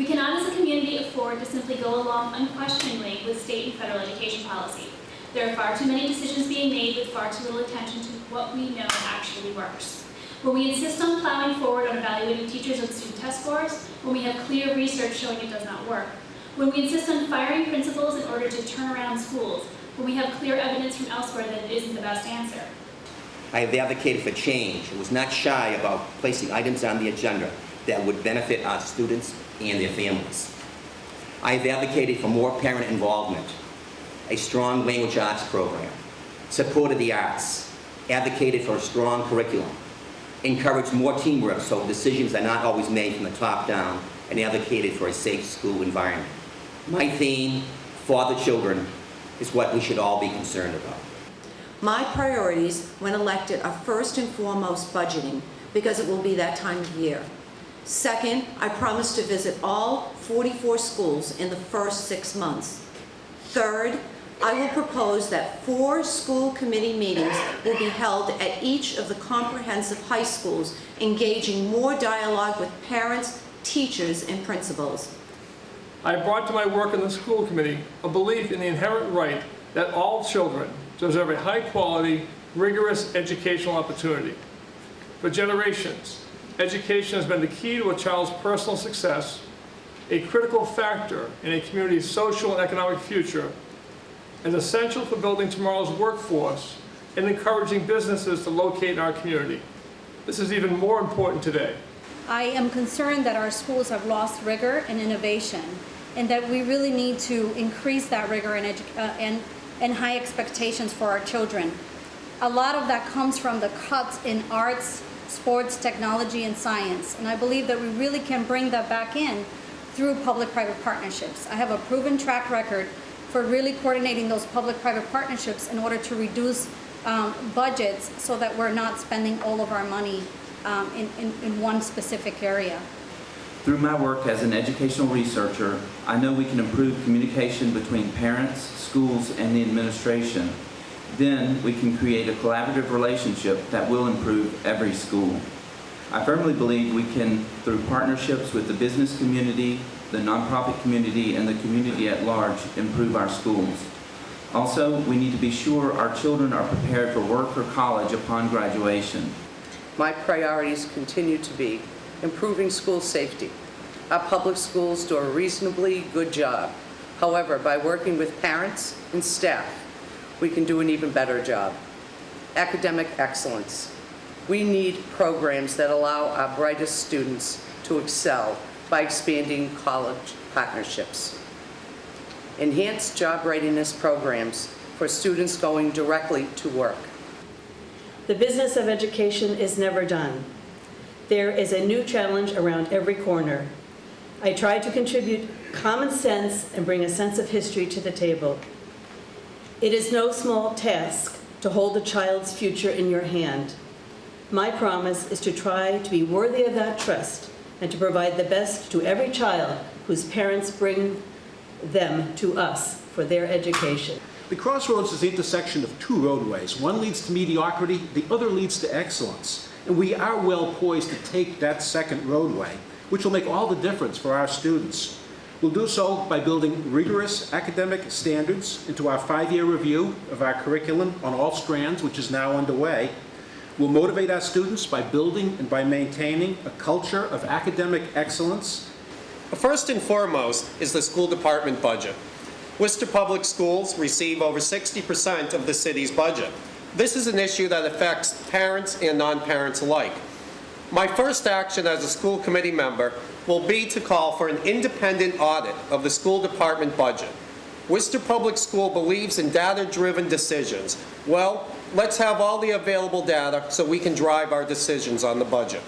We cannot as a community afford to simply go along unquestioningly with state and federal education policy. There are far too many decisions being made with far too little attention to what we know actually works. When we insist on plowing forward on evaluating teachers with student test scores, when we have clear research showing it does not work, when we insist on firing principals in order to turn around schools, when we have clear evidence from elsewhere that it isn't the best answer. I have advocated for change and was not shy about placing items on the agenda that would benefit our students and their families. I have advocated for more parent involvement, a strong language arts program, supported the arts, advocated for a strong curriculum, encouraged more teamwork so decisions are not always made from the top down, and advocated for a safe school environment. My theme, for the children, is what we should all be concerned about. My priorities when elected are first and foremost budgeting, because it will be that time of year. Second, I promise to visit all 44 schools in the first 6 months. Third, I will propose that 4 school committee meetings will be held at each of the comprehensive high schools, engaging more dialogue with parents, teachers, and principals. I brought to my work in the school committee a belief in the inherent right that all children deserve a high-quality, rigorous educational opportunity. For generations, education has been the key to a child's personal success, a critical factor in a community's social and economic future, and essential for building tomorrow's workforce and encouraging businesses to locate in our community. This is even more important today. I am concerned that our schools have lost rigor and innovation, and that we really need to increase that rigor and high expectations for our children. A lot of that comes from the cuts in arts, sports, technology, and science, and I believe that we really can bring that back in through public-private partnerships. I have a proven track record for really coordinating those public-private partnerships in order to reduce budgets so that we're not spending all of our money in one specific area. Through my work as an educational researcher, I know we can improve communication between parents, schools, and the administration. Then we can create a collaborative relationship that will improve every school. I firmly believe we can, through partnerships with the business community, the nonprofit community, and the community at large, improve our schools. Also, we need to be sure our children are prepared for work or college upon graduation. My priorities continue to be improving school safety. Our public schools do a reasonably good job. However, by working with parents and staff, we can do an even better job. Academic excellence. We need programs that allow our brightest students to excel by expanding college partnerships. Enhanced job readiness programs for students going directly to work. The business of education is never done. There is a new challenge around every corner. I try to contribute common sense and bring a sense of history to the table. It is no small task to hold a child's future in your hand. My promise is to try to be worthy of that trust and to provide the best to every child whose parents bring them to us for their education. The Crossroads is the intersection of 2 roadways. One leads to mediocrity, the other leads to excellence. And we are well poised to take that second roadway, which will make all the difference for our students. We'll do so by building rigorous academic standards into our 5-year review of our curriculum on all strands, which is now underway. We'll motivate our students by building and by maintaining a culture of academic excellence. First and foremost is the school department budget. Worcester Public Schools receive over 60% of the city's budget. This is an issue that affects parents and non-parents alike. My first action as a school committee member will be to call for an independent audit of the school department budget. Worcester Public School believes in data-driven decisions. Well, let's have all the available data so we can drive our decisions on the budget.